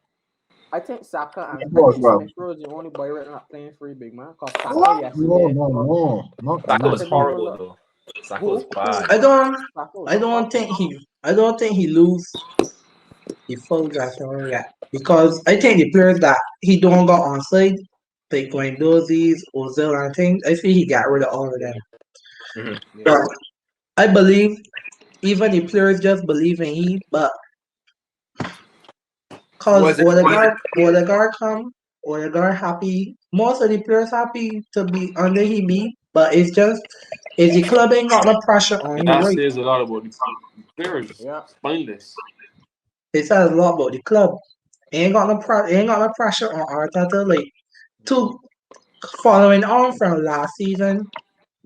and Of I course, think bro. Smith Rowe is the only boy right now playing for you, big man. Cause Saka What? No, yesterday, no, no. Not Saka was Saka enough. didn't even horrible look. though. Saka was Who? bad. Saka was I don't awful. think he lose the full dressing room yet. Because I think the players that he don't got on side, like Guendouzi's, Ozil and things, I think he got rid of all of them. Mm-hmm. Yeah, But I believe even the players just believe in he, but Cause Was it? Odegaard come, Odegaard happy. Most of the players happy to be under he be, but it's just if the club ain't got no pressure on And you, that right? says a lot about the players. Yeah. Spineless. It says a lot about the club. Ain't got no pressure on Arteta. Like to following on from last season,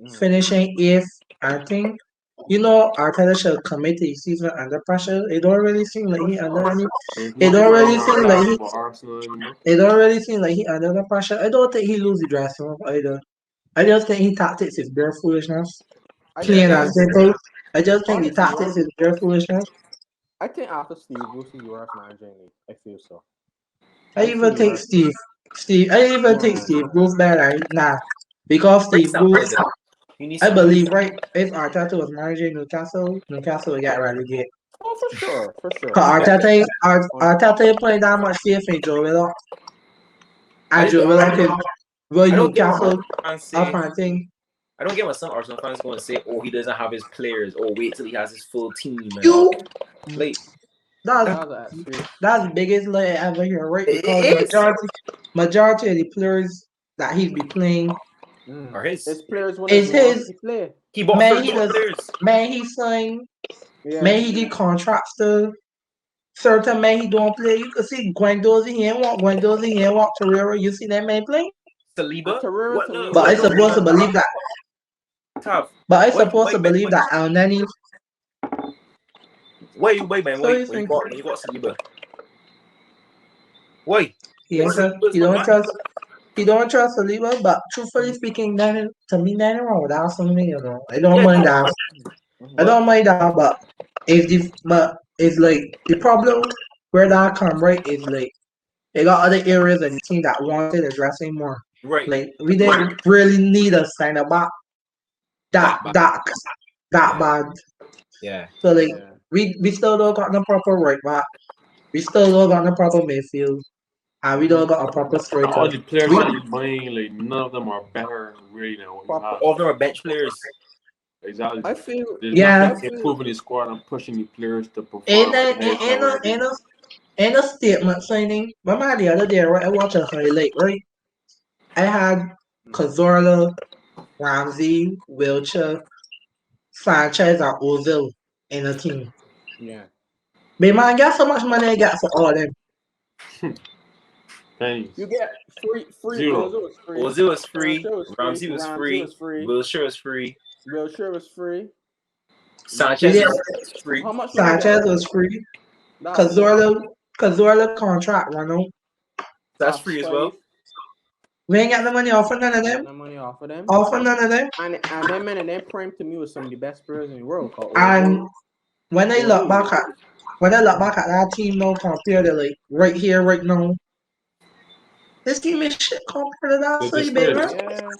Mm. finishing eighth, I think. You know, Arteta should commit to the season under pressure. It don't really seem like For he under sure. any. There's It nothing don't going really on seem like talking he. about Arsenal anymore. It don't really seem like he under the pressure. I don't think he lose the dressing room either. I just think his tactics is bare foolishness. I Yeah, Plain think it and is. simple. I just think the honestly, tactics is bare foolishness. I think after Steve Bruce is the worst manager in the league. I feel so. I I even feel take like Steve. I even take man. Steve Bruce better. Nah, because Breaks Steve down Bruce. either. You need I some. believe right. If Arteta was managing Newcastle, Newcastle would get relegated. Oh, for sure, for sure. Cause Yeah. On Arteta ain't putting that much faith in Joe Willock. I And just Joe don't. Willock is well I don't get what Newcastle fans up say. and thing. I don't get what some Arsenal fans go and say, "Oh, he doesn't have his players," or "Wait till he has his full team," and all. You Like that's that's an excuse. that's the biggest lie ever here, right? Because it is. majority of the players that he's be playing Mm. Or his. His players wouldn't is even want his to play. He bought man. 13 players. He signed Yeah. man. He get contracts to certain man. He don't play. You can see Guendouzi. He ain't want Guendouzi. He ain't want Torreira. You see that man play. Saliba. Torreira What? to No, me But I wait, was no, supposed to more. believe that. Tav. But I Wait, supposed to wait, wait, believe wait. that El Nani. Wait, man, So wait. you think When you got Saliba. Wait. he ain't trust, Saliba's not back. he don't trust Saliba. But truthfully speaking, nothing to me nothing wrong with Arsenal. You know, I don't Yeah, mind no. that. I Mhm. But don't mind that. But it's like the problem where that come right is like they got other areas of the team that wanted addressing more. right. Like we didn't really need a center back that That back. that that Yeah. bad. Yeah. So like Yeah. we still don't got the proper right back. We still don't got the proper midfield, and we don't Mhm. got a proper striker. All the players We that you buying, like none of them are better really than what you Proper. have. All of them are bench players. I Exactly. feel. There's yeah. I nothing feel. improving the squad and pushing the players to In perform at a the highest in level a they in do. a in a statement signing. Remember the other day, right? I watched a highlight, right? I had Mhm. Cazorla, Ramsey, Wilcher, Sanchez, and Ozil in the team. Yeah. But man, guess how much money I got for all of them? You Pennies. get free. Zero. Ozil was free. Ozil was free. Sancho was free. Ramsey was Ramsey free. was free. Wilshere was free. Wilshere was free. We Sanchez did was free. How much was he get Sanchez for? was free. That's it. Cazorla contract run out. That's That's free as five. well. We ain't got the money off of none of Ain't got them. no money off of them. Off of none of them. And them men and them prime to me was some of the best players in the world called And Ozil. when I look Ozil. back at that team now compared to like right here, right now, this team is shit compared to that The side, baby. disgrace. Yeah.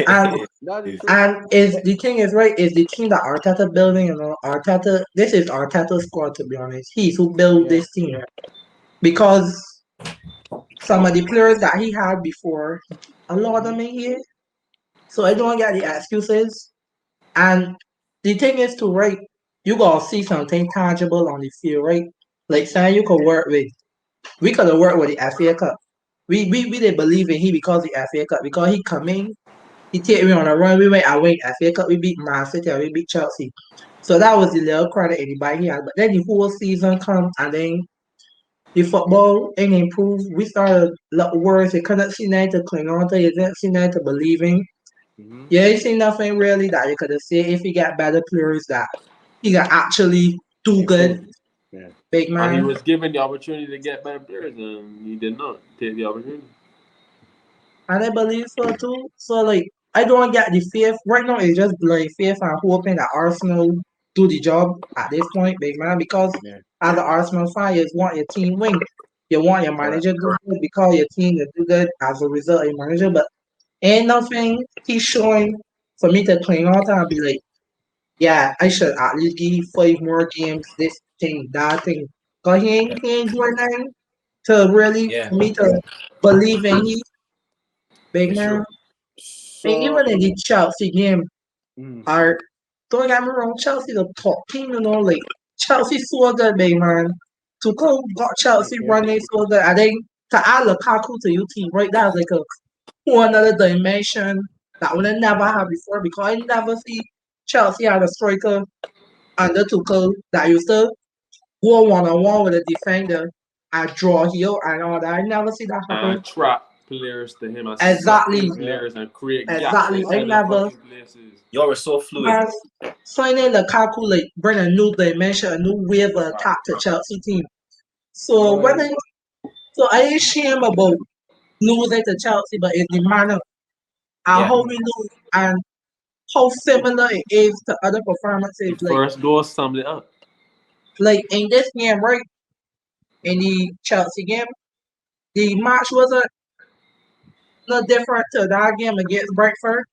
And That's the truth. And is the thing is right is the team that Arteta building, you know, Arteta. This is Arteta's squad to be honest. He's who built Yeah. this team because some of the players that he had before, a lot of them Mhm. in here. So I don't get the excuses. And the thing is to right, you gotta see something tangible on the field, right? Like saying you could work with. We could have worked with the FA Cup. We didn't believe in he because the FA Cup because he come in. He take me on a run. We went away FA Cup. We beat Man City and we beat Chelsea. So that was the little credit anybody had. But then the whole season come and then the football ain't improved. We started look worse. You couldn't see nothing to cling on to. You didn't see nothing to believe in. Mhm. You ain't seen nothing really that you could have said if he got better players that he can actually do good, Improve. Yeah. big And he man. was given the opportunity to get better players and he did not take the opportunity. And I believe so too. So like I don't get the faith right now. It's just blind faith and hoping that Arsenal do the job at this point, big man. Because Yeah. as an Arsenal fan, you want your team win. You want your Correct. manager to do good because your team to do good as a result of your manager. But ain't nothing he's showing for me to cling on to and be like, yeah, I should at least give you 5 more games. This thing, that thing. Cause Yeah. he ain't doing nothing to really Yeah, for me to believe in he, big for man. sure. And So. even in the Chelsea game, Mm. are don't get me wrong, Chelsea the top team, you know, like Chelsea so good, big man. Tuchel got Chelsea Okay. running so that I think to add Lukaku to your team, right? That's like a whole another dimension that we never had before because I never see Chelsea had a striker under Tuchel that used to go one on one with a defender and draw heel and all that. I never see that happen. And trap players to him and suck Exactly, in Yeah. players and create gaps exactly. in I other never fucking places. Y'all were so fluid. has signing Lukaku like bring a new dimension, a new wave of attack to Chelsea team. So when Well, I ain't shame about losing to Chelsea, but it's the manner and Yeah. how we lose and how similar it is to other performances. The first goal summed it up. Like in this game, right? In the Chelsea game, the match wasn't no different to that game against Brentford.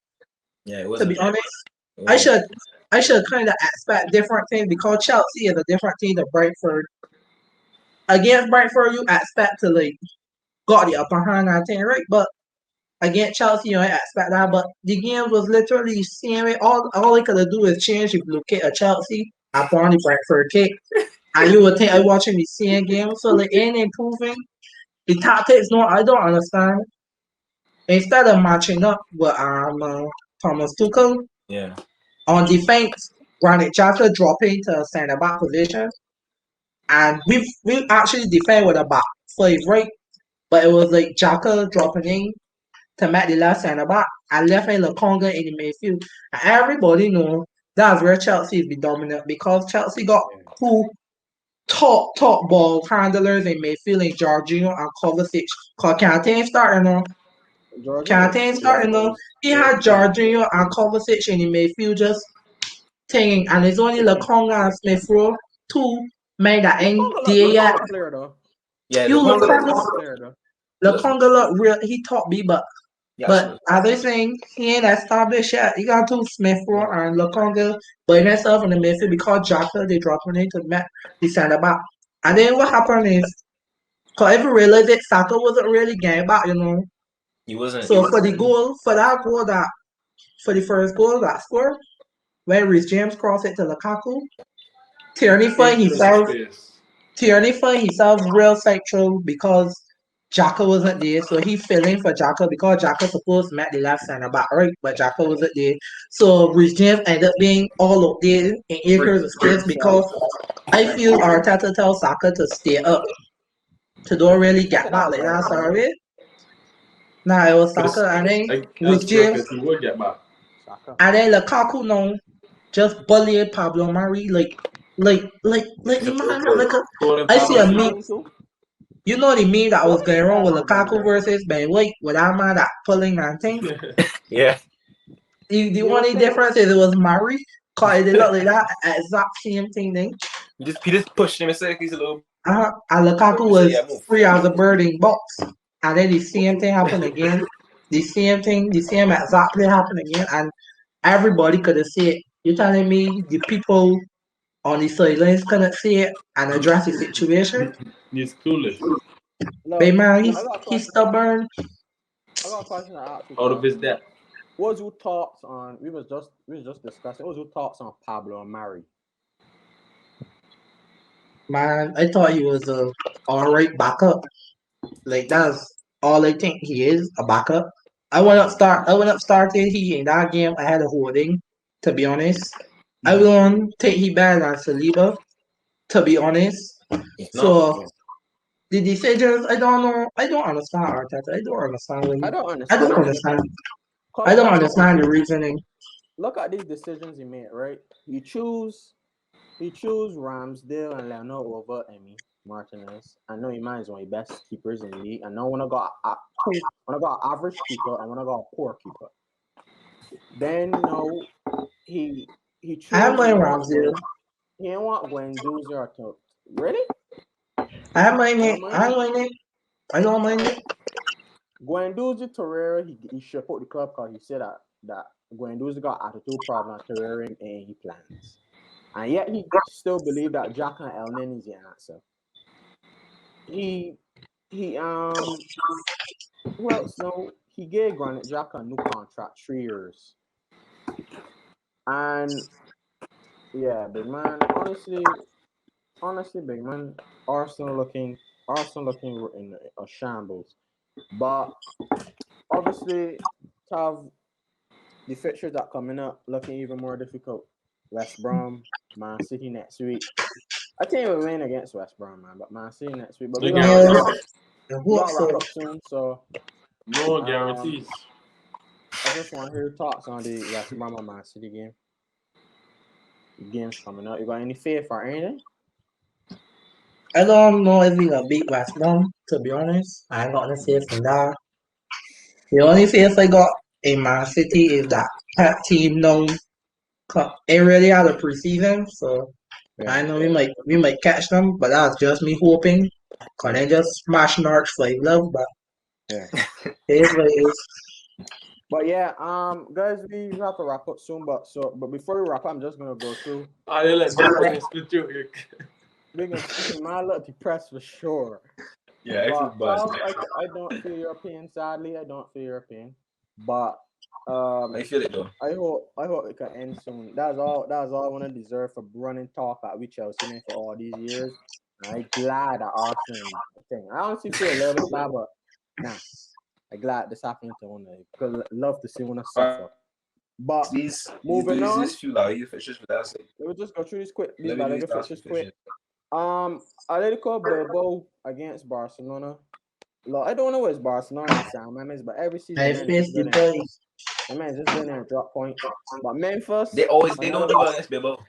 Yeah, it To wasn't. be honest, It I wasn't. should kind of expect different things because Chelsea is a different team than Brentford. Against Brentford, you expect to like got the upper hand, I think, right? But against Chelsea, you don't expect that. But the game was literally same way. All they could do is change if you look at a Chelsea upon the Brentford kick. And you would think I watching the same game. So like ain't improving. The tactics, no, I don't understand. Instead of matching up with Thomas Tuchel Yeah. on defense, Granit Xhaka dropping to centre back position, and we actually defend with a back five, right? But it was like Xhaka dropping in to make the last centre back and left in Lokonga in the midfield. And everybody know that's where Chelsea is be dominant because Chelsea got two top ball handlers in midfield in Jorginho and Kovacic. Cause Kante starting on. Jorginho Kante Yeah. starting on. is He good. had Jorginho and Kovacic in the midfield just thing, and it's only Lokonga and Smith Rowe, two men that ain't Lukaku look there good yet. as a player though. Yeah. You Lokonga Lukaku looks look Lokonga, good as good. a player though. He looks good. Lokonga look real. He top B, Yeah, but actually. as I saying, he ain't established yet. He got two Smith Rowe Yeah. and Lokonga by himself in the midfield because Jaka they dropping into the centre back. And then what happened is, cause if you realize it, Saka wasn't really getting back, you know. He wasn't. So for that goal that for the first goal that score, when Reece James crossed it to Lukaku, Tierney find Infinite himself space. real central because Jaka wasn't there, so he filling for Jaka because Jaka supposed to make the left centre back, right? But Jaka wasn't there. So Reece James ended up being all up there in Free. acres of space because I feel Arteta tells Saka to stay up to don't really I get said back that's like that, Brentford though. sorry. Nah, it was But Saka and then Reece Against James Brentford, he would get back. Saka. and then Lukaku no just bullied Pablo Mari like it's a the real man player. like a Golden I see Pablo a What's his meme. Mari. name too? You know the meme that was What's his going on with call again, Lukaku bro? versus Ben White with that man that pulling that thing. Yeah. The You were only saying difference is it was Murray, cause it looked like that exact same thing then. He just pushed him and said he's a little. And Lukaku You say was yeah, move. free as a bird in box. And then the same thing happened again. The same thing, the same exactly happened again. And everybody could have seen it. You telling me the people on the sidelines couldn't see it and address the situation? He's clueless. But look, man, I got a he's question. stubborn. I got a question to ask you, Out of Carl. his depth. What's your thoughts on we was just discussing, what's your thoughts on Pablo and Mari? Man, I thought he was a alright backup. Like that's all I think he is, a backup. I went up started he in that game I had a holding, to be honest. I wouldn't take he bad as Saliba, to be honest. He's not. So the decisions I don't understand Arteta. I don't understand what I he don't I don't understand either. understand. I Cause don't understand the reasoning. look at these decisions he made, right? He choose Ramsdale and Leonard over Emmy Martinez. I know he is one of the best keepers in the league. I know when I got when I got an average keeper and when I got a poor keeper. Then no, he he I have choose my no Ramsdale. he didn't want Guendouzi or to really? I have my I name. don't mind I it. don't mind it. I don't mind it. Guendouzi Torreira he shipped out the club because he said that Guendouzi got attitude problem and Torreira in any plans. And yet he still believed that Jack and El Nene is the answer. He he who else? No, he gave Granit Xhaka a new contract, 3 years. And yeah, big man, honestly, big man, Arsenal looking in a shambles. But obviously, have the fixtures that coming up looking even more difficult. West Brom, Man City next week. I think we win against West Brom, man. But Man City next week. But No Yeah, guarantees. we hope got to wrap so. up soon. So No um, guarantees. I just want to hear your thoughts on the West Brom and Man City game. The game's coming up. You got any faith or anything? I don't know if we gonna beat West Brom, to be honest. I ain't got no faith in that. The only faith I got in Man City is that that team now ain't really out of preseason, so Yeah. I know we might catch them, but that's just me hoping. Cause Yeah. they just smash Norwich like love, but Yeah. it is what it is. But yeah, guys, we have to wrap up soon. But before we wrap up, I'm just gonna go through. I didn't let that split you. We're gonna speak my little depressed for sure. Yeah, actually, But buzz. I don't feel your pain. Sadly, I don't feel your pain. But I feel it though. I hope it can end soon. That's all I want to deserve for running talk at we Chelsea man for all these years. I'm glad that Arsenal thing. I honestly feel a little bit bad, but nah, I'm glad this happened to one. Because love to see one suffer. But These moving on, few like you fixtures for that sake. we'll just go through these Let me do Liga these last few fixtures quick. fixtures. Atletico Bilbao against Barcelona. Look, I don't know what's Barcelona and San Mames, but every season I man face just the go there. boy. The man just go there and drop points. But Memphis, They don't another do well against Bilbao.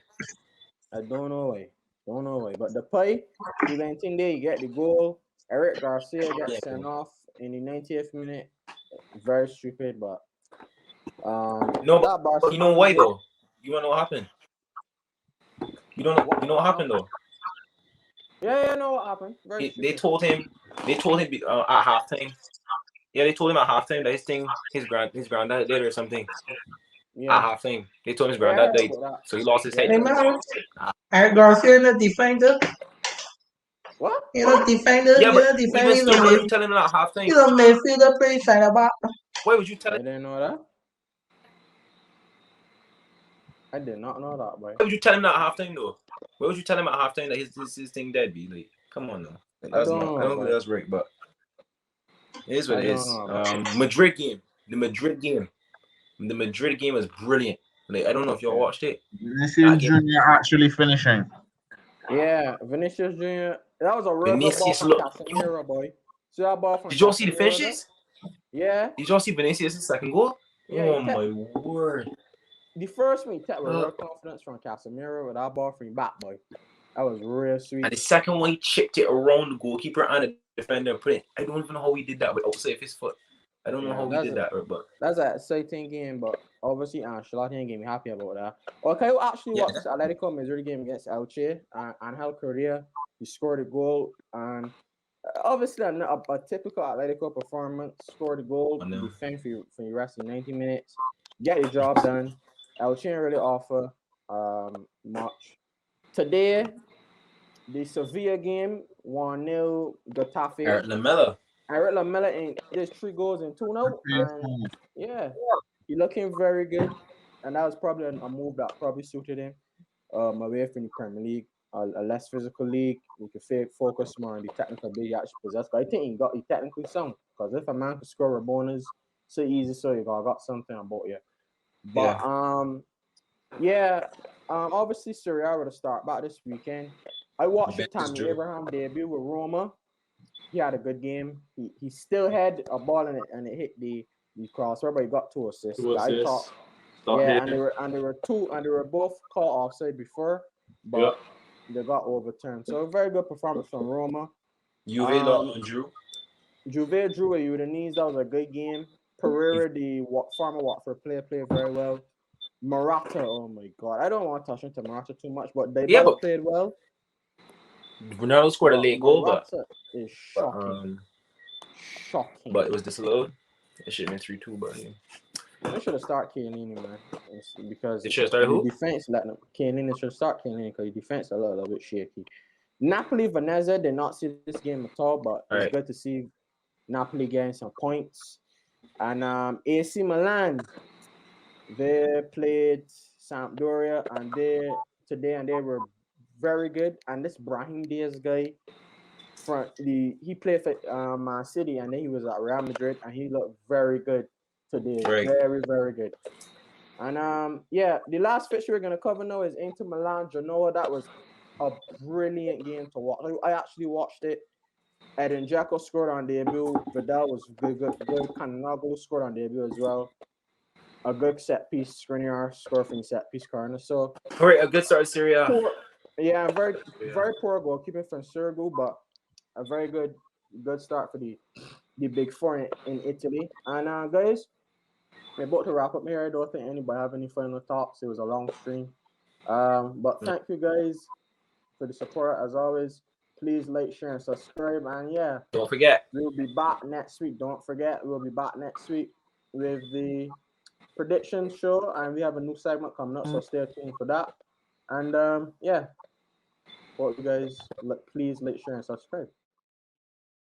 I don't know why. Don't know why. But the play, he went in there, you get the goal. Eric Garcia Yeah, gets sent off in the 90th minute. Very stupid, but no, that but you know Barcelona why game. though? You wanna know what happened? You don't know. You know what happened though? Yeah, I know what happened. Very They stupid. told him. They told him at halftime. Yeah, they told him at halftime that his granddad died or something. At Yeah. halftime, they told him his Yeah, I granddad heard died, about that. so he lost his Yeah, I head. Hey heard about man, Eric Garcia in the defender. what? You know defender, Yeah, you but know defender, even he's a still, why would mid you tell him at halftime? he's a midfielder play center back. Why would you tell I him? didn't know that. I did not know that, boy. Why would you tell him that at halftime though? Why would you tell him at halftime that his thing dead? Be like, come on now. Like, I that's don't not. I know, don't think boy. that's right, but it is what I it don't is. know, boy. Madrid game. The Madrid game. The Madrid game was brilliant. Like I don't know if y'all Yeah. watched it. This That is game. Junior actually finishing. Yeah, Vinicius Jr. That was a real good ball Vinicius from look. Casemiro, boy. See that ball from Did y'all see the Casemiro there? finishes? Yeah, Did y'all see Vinicius' second goal? yeah. Oh my word! The first one he tapped with Uh, real confidence from Casemiro with that ball from back, boy. That was real and sweet. the second one, he chipped it around the goalkeeper and the defender and put it. I don't even know how he did that with outside of his foot. I don't know Yeah, how he did that, but that's an exciting game, but obviously Ancelotti ain't gonna be happy about that. Okay, we actually yeah. watched this Atletico Madrid game against Elche and Angel Correa. He scored a goal and obviously a typical Atletico performance. Scored a goal, I know. defend for the rest of 90 minutes, get the job done. Elche ain't really offer much. Today, the Sevilla game 1-0 Getafe. Eric Lamella. Eric Lamela and there's 3 goals and 2 now, and yeah, he looking very good, and that was probably a move that probably suited him. Away from the Premier League, a less physical league, we could focus more on the technical ability he actually possessed. But I think he technically sound because if a man could score a bonus so easy, so you got something about you. But Yeah. yeah, obviously Serie A will start back this weekend. I watched the Juventus Tammy drew. Abraham debut with Roma. He had a good game. He still had a ball in it and it hit the crossbar, but he got 2 assists. Two I thought, assists. Start yeah, hitting. and there were both caught offside before, but Yep. they got overturned. So a very good performance from Roma. Juve drew. Juve drew with Udinese. That was a good game. Pereira, the former Watford player, played very well. Morata, oh my god, I don't want to touch into Morata too much, but they Yeah, both but played well. Ronaldo scored a But late goal, Morata is but shocking, shocking. but it was disallowed. It should have been 3-2, but yeah. They should have started Chiellini, man, because They should have started the who? defense let them. Chiellini should start Chiellini because the defense a little bit shaky. Napoli, Venezia did not see this game at all, but it's Right. good to see Napoli getting some points. And AC Milan, they played Sampdoria and they were very good. And this Brahim Diaz guy, he played for Man City, and then he was at Real Madrid, and he looked very good today, very very good. And yeah, the last fixture we're gonna cover now is Inter Milan Genoa. That was a brilliant game to watch. I actually watched it. Edin Dzeko scored on debut. Vidal was good. Cannavaro scored on debut as well. A good set piece. Skriniar scored from set piece corner. So Great, a good start of Syria. Yeah, very poor goalkeeping from Sergio, but a very good start for the big four in Italy. And guys, we're about to wrap up here. I don't think anybody have any final thoughts. It was a long stream. But thank you guys for the support as always. Please like, share, and subscribe. And yeah, don't forget, we'll be back next week. Don't forget, we'll be back next week with the prediction show, and we have a new segment coming up, so stay tuned for that. And yeah, hope you guys please like, share, and subscribe.